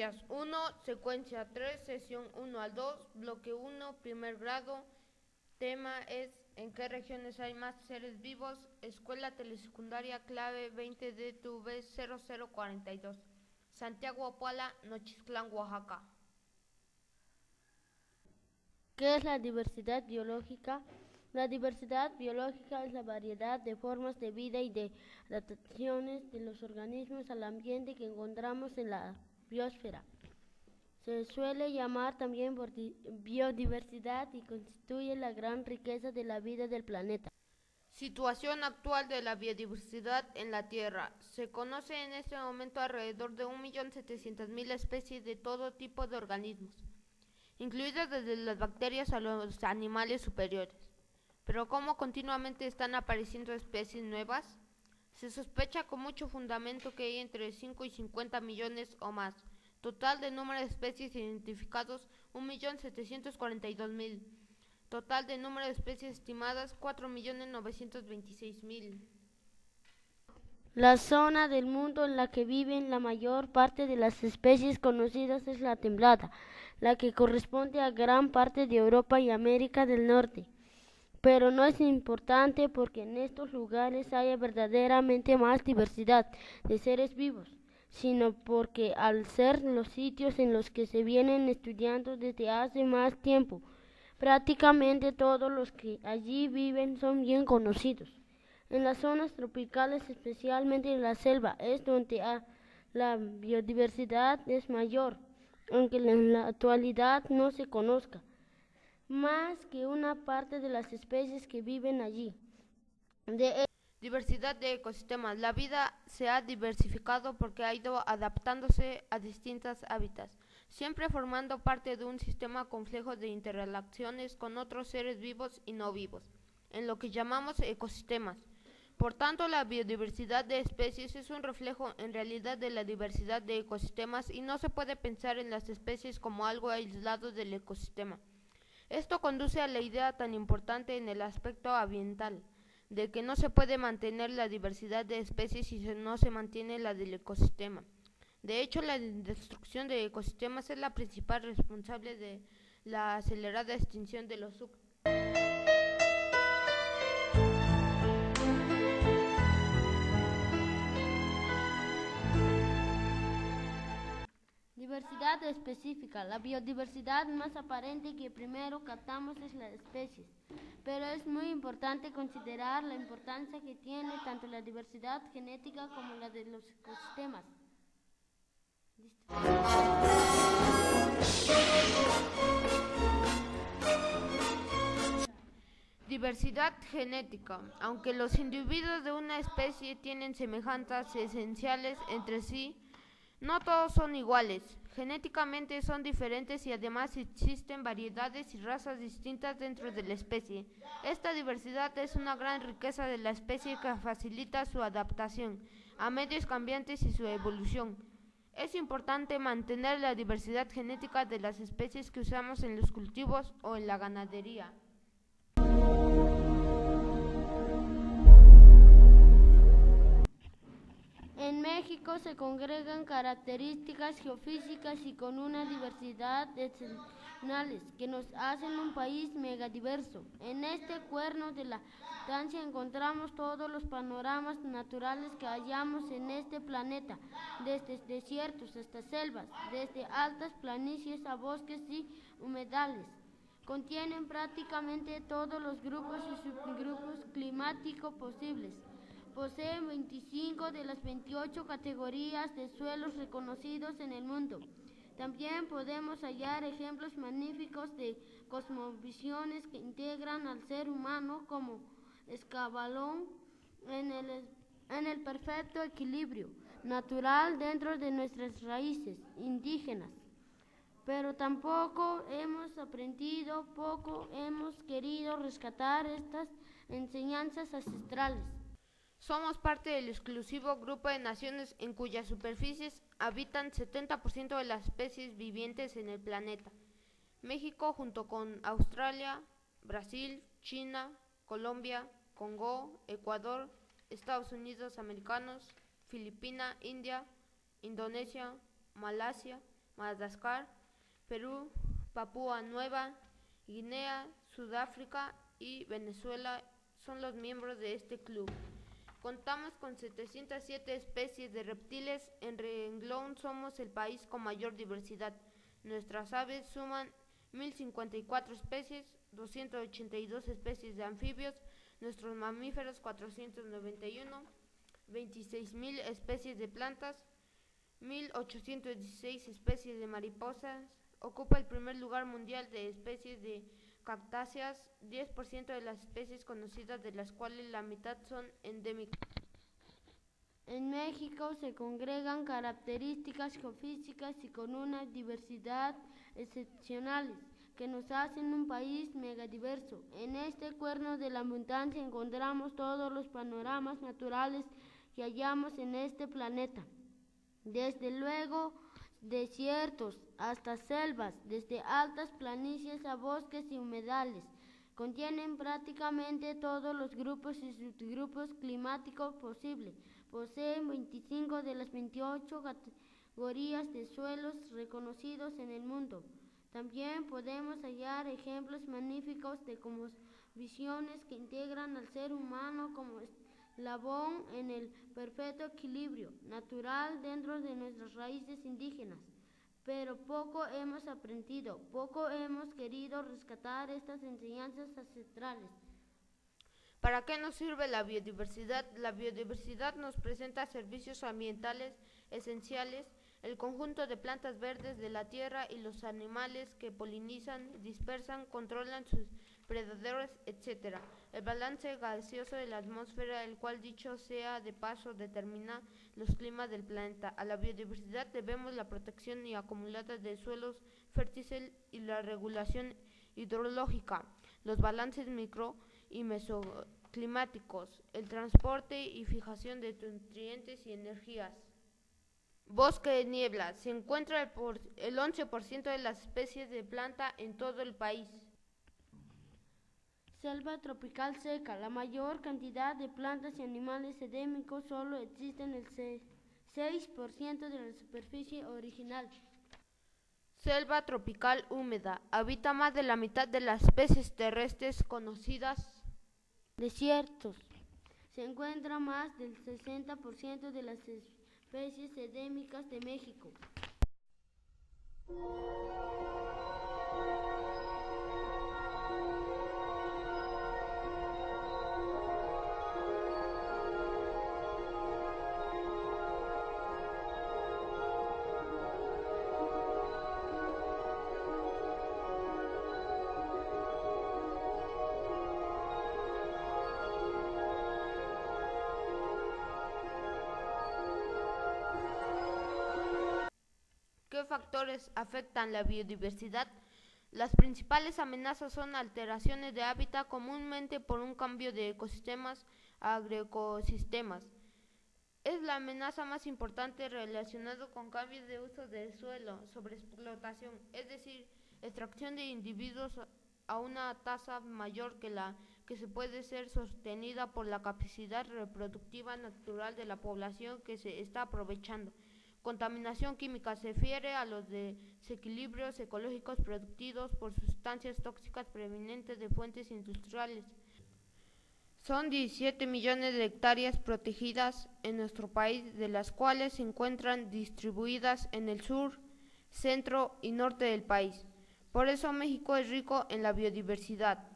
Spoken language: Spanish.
Secuencias 1, secuencia 3, sesión 1 al 2, bloque 1, primer grado. Tema es ¿en qué regiones hay más seres vivos? Escuela Telesecundaria Clave 20DTV 0042. Santiago Apala, Nochistlán, Oaxaca. ¿Qué es la diversidad biológica? La diversidad biológica es la variedad de formas de vida y de adaptaciones de los organismos al ambiente que encontramos en la biosfera. Se suele llamar también biodiversidad y constituye la gran riqueza de la vida del planeta. Situación actual de la biodiversidad en la Tierra. Se conoce en este momento alrededor de 1.700.000 especies de todo tipo de organismos, incluidas desde las bacterias a los animales superiores. Pero ¿cómo continuamente están apareciendo especies nuevas? Se sospecha con mucho fundamento que hay entre 5 y 50 millones o más. Total de número de especies identificados 1.742.000. Total de número de especies estimadas 4.926.000. La zona del mundo en la que viven la mayor parte de las especies conocidas es la templada, la que corresponde a gran parte de Europa y América del Norte. Pero no es importante porque en estos lugares haya verdaderamente más diversidad de seres vivos, sino porque al ser los sitios en los que se vienen estudiando desde hace más tiempo, prácticamente todos los que allí viven son bien conocidos. En las zonas tropicales, especialmente en la selva, es donde la biodiversidad es mayor, aunque en la actualidad no se conozca más que una parte de las especies que viven allí. Diversidad de ecosistemas. La vida se ha diversificado porque ha ido adaptándose a distintos hábitats, siempre formando parte de un sistema complejo de interrelaciones con otros seres vivos y no vivos, en lo que llamamos ecosistemas. Por tanto, la biodiversidad de especies es un reflejo en realidad de la diversidad de ecosistemas y no se puede pensar en las especies como algo aislado del ecosistema. Esto conduce a la idea tan importante en el aspecto ambiental, de que no se puede mantener la diversidad de especies si no se mantiene la del ecosistema. De hecho, la destrucción de ecosistemas es la principal responsable de la acelerada extinción de los Diversidad específica. La biodiversidad más aparente que primero captamos es la especie, pero es muy importante considerar la importancia que tiene tanto la diversidad genética como la de los ecosistemas. Diversidad genética. Aunque los individuos de una especie tienen semejanzas esenciales entre sí, no todos son iguales. Genéticamente son diferentes y además existen variedades y razas distintas dentro de la especie. Esta diversidad es una gran riqueza de la especie que facilita su adaptación a medios cambiantes y su evolución. Es importante mantener la diversidad genética de las especies que usamos en los cultivos o en la ganadería. En México se congregan características geofísicas y con una diversidad excepcionales que nos hacen un país megadiverso. En este cuerno de la distancia encontramos todos los panoramas naturales que hallamos en este planeta, desde desiertos hasta selvas, desde altas planicies a bosques y humedales. Contienen prácticamente todos los grupos y subgrupos climáticos posibles. Posee 25 de las 28 categorías de suelos reconocidos en el mundo. También podemos hallar ejemplos magníficos de cosmovisiones que integran al ser humano como escabalón en el perfecto equilibrio natural dentro de nuestras raíces indígenas. Pero tampoco hemos aprendido, poco hemos querido rescatar estas enseñanzas ancestrales. Somos parte del exclusivo grupo de naciones en cuyas superficies habitan 70% de las especies vivientes en el planeta. México junto con Australia, Brasil, China, Colombia, Congo, Ecuador, Estados Unidos americanos, Filipinas, India, Indonesia, Malasia, Madagascar, Perú, Papúa Nueva Guinea, Sudáfrica y Venezuela son los miembros de este club. Contamos con 707 especies de reptiles. En renglón somos el país con mayor diversidad. Nuestras aves suman 1054 especies, 282 especies de anfibios, nuestros mamíferos 491, 26.000 especies de plantas, 1816 especies de mariposas. Ocupa el primer lugar mundial de especies de cactáceas, 10% de las especies conocidas, de las cuales la mitad son endémicas. En México se congregan características geofísicas y con una diversidad excepcionales que nos hacen un país megadiverso. En este cuerno de la abundancia encontramos todos los panoramas naturales que hallamos en este planeta. Desde luego, desiertos hasta selvas, desde altas planicies a bosques y humedales. Contienen prácticamente todos los grupos y subgrupos climáticos posibles. Poseen 25 de las 28 categorías de suelos reconocidos en el mundo. También podemos hallar ejemplos magníficos de visiones que integran al ser humano como eslabón en el perfecto equilibrio natural dentro de nuestras raíces indígenas. Pero poco hemos aprendido, poco hemos querido rescatar estas enseñanzas ancestrales. ¿Para qué nos sirve la biodiversidad? La biodiversidad nos presenta servicios ambientales esenciales, el conjunto de plantas verdes de la tierra y los animales que polinizan, dispersan, controlan sus predadores, etc. El balance gaseoso de la atmósfera, el cual, dicho sea de paso, determina los climas del planeta. A la biodiversidad debemos la protección y acumulada de suelos fértiles y la regulación hidrológica, los balances micro y mesoclimáticos, el transporte y fijación de nutrientes y energías. Bosque de niebla. Se encuentra el 11% de las especies de planta en todo el país. Selva tropical seca. La mayor cantidad de plantas y animales endémicos solo existen en el 6% de la superficie original. Selva tropical húmeda. Habita más de la mitad de las especies terrestres conocidas. Desiertos. Se encuentra más del 60% de las especies endémicas de México. ¿Qué factores afectan la biodiversidad? Las principales amenazas son alteraciones de hábitat, comúnmente por un cambio de ecosistemas a agroecosistemas. Es la amenaza más importante relacionada con cambios de uso del suelo, sobreexplotación, es decir, extracción de individuos a una tasa mayor que la que se puede ser sostenida por la capacidad reproductiva natural de la población que se está aprovechando. Contaminación química se refiere a los desequilibrios ecológicos producidos por sustancias tóxicas provenientes de fuentes industriales. Son 17 millones de hectáreas protegidas en nuestro país, de las cuales se encuentran distribuidas en el sur, centro y norte del país. Por eso México es rico en la biodiversidad.